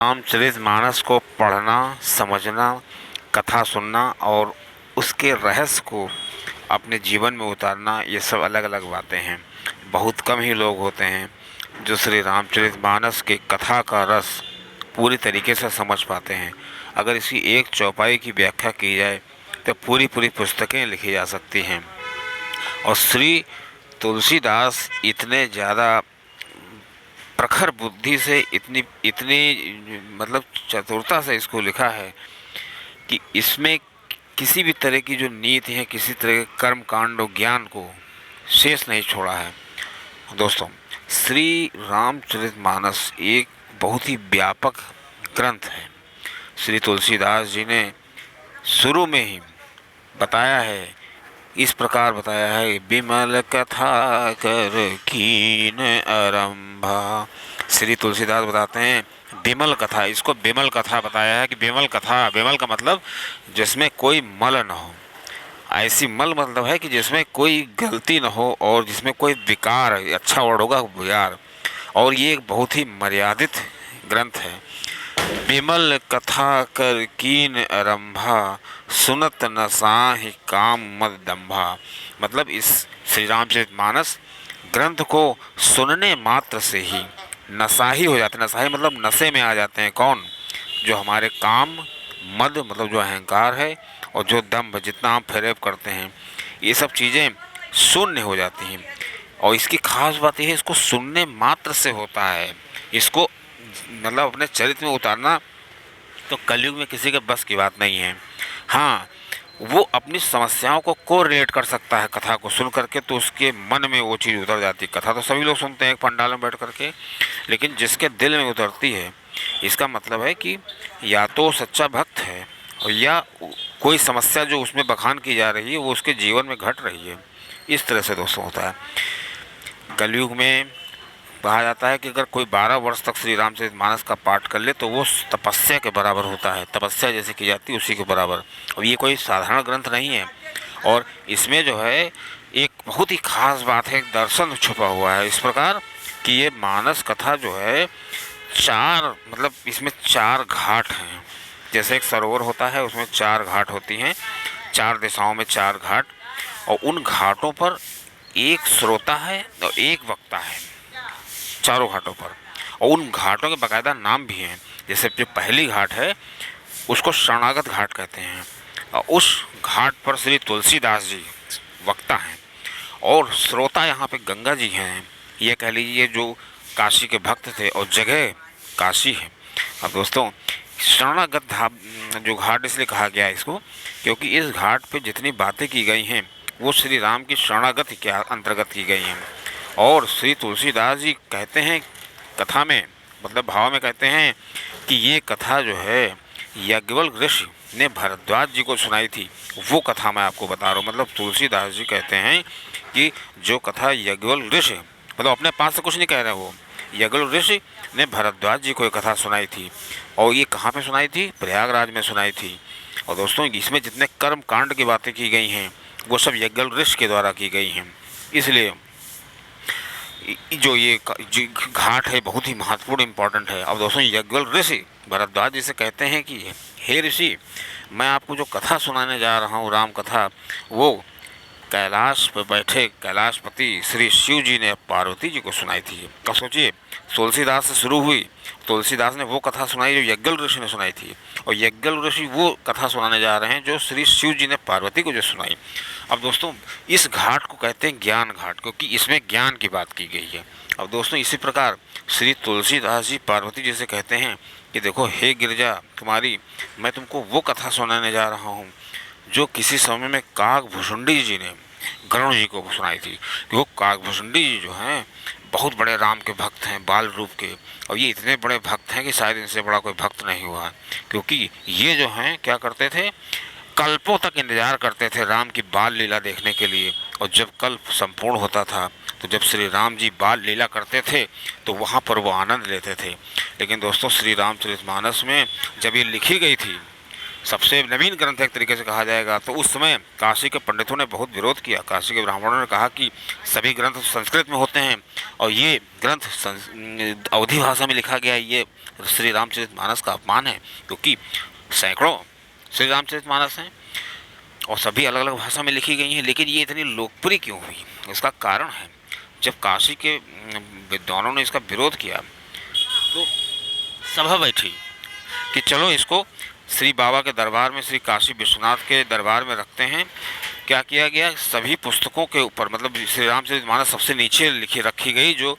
रामचरितमानस को पढ़ना, समझना, कथा सुनना और उसके रहस्य को अपने जीवन में उतारना, ये सब अलग अलग बातें हैं। बहुत कम ही लोग होते हैं जो श्री रामचरितमानस के कथा का रस पूरी तरीके से समझ पाते हैं। अगर इसकी एक चौपाई की व्याख्या की जाए तो पूरी पूरी पुस्तकें लिखी जा सकती हैं। और श्री तुलसीदास इतने ज़्यादा प्रखर बुद्धि से इतनी इतनी मतलब चतुरता से इसको लिखा है कि इसमें किसी भी तरह की जो नीति है, किसी तरह के कर्म कांड और ज्ञान को शेष नहीं छोड़ा है। दोस्तों, श्री रामचरितमानस एक बहुत ही व्यापक ग्रंथ है। श्री तुलसीदास जी ने शुरू में ही बताया है, इस प्रकार बताया है, बिमल कथा कर कीन आरंभा। श्री तुलसीदास बताते हैं बिमल कथा, इसको बिमल कथा बताया है कि बिमल कथा, बिमल का मतलब जिसमें कोई मल न हो। ऐसी मल मतलब है कि जिसमें कोई गलती न हो और जिसमें कोई विकार, अच्छा वर्ड होगा विकार। और ये एक बहुत ही मर्यादित ग्रंथ है। बिमल कथा कर कीन आरंभा, सुनत न साहि काम मद दंभा। मतलब इस श्री रामचरितमानस ग्रंथ को सुनने मात्र से ही नशाही हो जाते हैं। नशाही मतलब नशे में आ जाते हैं। कौन? जो हमारे काम, मद मतलब जो अहंकार है, और जो दम्भ, जितना हम फेरेब करते हैं, ये सब चीज़ें शून्य हो जाती हैं। और इसकी खास बात यह है, इसको सुनने मात्र से होता है। इसको मतलब अपने चरित्र में उतारना तो कलयुग में किसी के बस की बात नहीं है। हाँ, वो अपनी समस्याओं को रिलेट कर सकता है कथा को सुन करके, तो उसके मन में वो चीज़ उतर जाती है। कथा तो सभी लोग सुनते हैं एक पंडाल में बैठ करके, लेकिन जिसके दिल में उतरती है, इसका मतलब है कि या तो सच्चा भक्त है, और या कोई समस्या जो उसमें बखान की जा रही है वो उसके जीवन में घट रही है। इस तरह से दोस्तों होता है। कलयुग में कहा जाता है कि अगर कोई 12 वर्ष तक श्री रामचरितमानस का पाठ कर ले तो वो तपस्या के बराबर होता है। तपस्या जैसे की जाती है उसी के बराबर। और ये कोई साधारण ग्रंथ नहीं है। और इसमें जो है एक बहुत ही खास बात है, एक दर्शन छुपा हुआ है, इस प्रकार कि ये मानस कथा जो है चार, मतलब इसमें 4 घाट हैं। जैसे एक सरोवर होता है, उसमें 4 घाट होती हैं, 4 दिशाओं में 4 घाट, और उन घाटों पर एक श्रोता है और एक वक्ता है, चारों घाटों पर। और उन घाटों के बाकायदा नाम भी हैं। जैसे जो पहली घाट है उसको शरणागत घाट कहते हैं, और उस घाट पर श्री तुलसीदास जी वक्ता हैं, और श्रोता यहाँ पे गंगा जी हैं। ये कह लीजिए जो काशी के भक्त थे, और जगह काशी है। अब दोस्तों, शरणागत जो घाट इसलिए कहा गया है इसको, क्योंकि इस घाट पे जितनी बातें की गई हैं वो श्री राम की शरणागति के अंतर्गत की गई हैं। और श्री तुलसीदास जी कहते हैं कथा में, मतलब भाव में कहते हैं कि ये कथा जो है याज्ञवल्क्य ऋषि ने भरद्वाज जी को सुनाई थी। वो कथा मैं आपको बता रहा हूँ। मतलब तुलसीदास जी कहते हैं कि जो कथा याज्ञवल्क्य ऋषि, मतलब अपने पास से कुछ नहीं कह रहे, वो याज्ञवल्क्य ऋषि ने भरद्वाज जी को एक कथा सुनाई थी। और ये कहाँ पे सुनाई थी? प्रयागराज में सुनाई थी। और दोस्तों, इसमें जितने कर्म कांड की बातें की गई हैं वो सब याज्ञवल्क्य ऋषि के द्वारा की गई हैं। इसलिए जो ये जो घाट है बहुत ही महत्वपूर्ण, इम्पोर्टेंट है। अब दोस्तों, याज्ञवल्क्य ऋषि भरद्वाज जी से कहते हैं कि हे ऋषि, मैं आपको जो कथा सुनाने जा रहा हूँ, राम कथा, वो कैलाश पर बैठे कैलाशपति श्री शिव जी ने पार्वती जी को सुनाई थी। अब सोचिए, तुलसीदास से शुरू हुई, तुलसीदास ने वो कथा सुनाई जो याज्ञवल्क्य ऋषि ने सुनाई थी, और याज्ञवल्क्य ऋषि वो कथा सुनाने जा रहे हैं जो श्री शिव जी ने पार्वती को जो सुनाई। अब दोस्तों, इस घाट को कहते हैं ज्ञान घाट, क्योंकि इसमें ज्ञान की बात की गई है। अब दोस्तों, इसी प्रकार श्री तुलसीदास जी पार्वती जी से कहते हैं कि देखो हे गिरिजा कुमारी, मैं तुमको वो कथा सुनाने जा रहा हूँ जो किसी समय में काकभूषुंडी जी ने गरुड़ जी को सुनाई थी। वो काकभूषुंडी जी जो हैं बहुत बड़े राम के भक्त हैं, बाल रूप के, और ये इतने बड़े भक्त हैं कि शायद इनसे बड़ा कोई भक्त नहीं हुआ। क्योंकि ये जो हैं क्या करते थे, कल्पों तक इंतजार करते थे राम की बाल लीला देखने के लिए। और जब कल्प संपूर्ण होता था, तो जब श्री राम जी बाल लीला करते थे तो वहाँ पर वो आनंद लेते थे। लेकिन दोस्तों, श्री रामचरितमानस में जब ये लिखी गई थी सबसे नवीन ग्रंथ एक तरीके से कहा जाएगा। तो उस समय काशी के पंडितों ने बहुत विरोध किया। काशी के ब्राह्मणों ने कहा कि सभी ग्रंथ संस्कृत में होते हैं और ये ग्रंथ अवधी भाषा में लिखा गया है, ये श्री रामचरितमानस का अपमान है, क्योंकि सैकड़ों श्री रामचरितमानस हैं और सभी अलग अलग भाषा में लिखी गई हैं, लेकिन ये इतनी लोकप्रिय क्यों हुई? इसका कारण है, जब काशी के विद्वानों ने इसका विरोध किया तो सभा बैठी कि चलो इसको श्री बाबा के दरबार में, श्री काशी विश्वनाथ के दरबार में रखते हैं। क्या किया गया, सभी पुस्तकों के ऊपर, मतलब श्री रामचरितमानस सबसे नीचे लिखी रखी गई, जो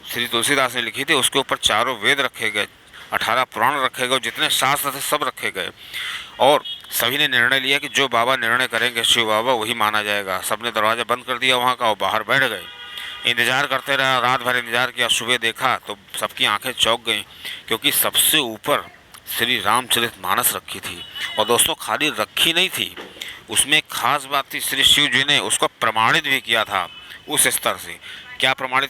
श्री तुलसीदास ने लिखी थी, उसके ऊपर चारों वेद रखे गए, 18 पुराण रखे गए, जितने शास्त्र थे सब रखे गए। और सभी ने निर्णय लिया कि जो बाबा निर्णय करेंगे शिव बाबा, वही माना जाएगा। सबने दरवाज़ा बंद कर दिया वहाँ का और बाहर बैठ गए। इंतज़ार करते रहा, रात भर इंतज़ार किया। सुबह देखा तो सबकी आंखें चौंक गईं, क्योंकि सबसे ऊपर श्री रामचरितमानस रखी थी। और दोस्तों, खाली रखी नहीं थी, उसमें एक खास बात थी, श्री शिव जी ने उसको प्रमाणित भी किया था उस स्तर से। क्या प्रमाणित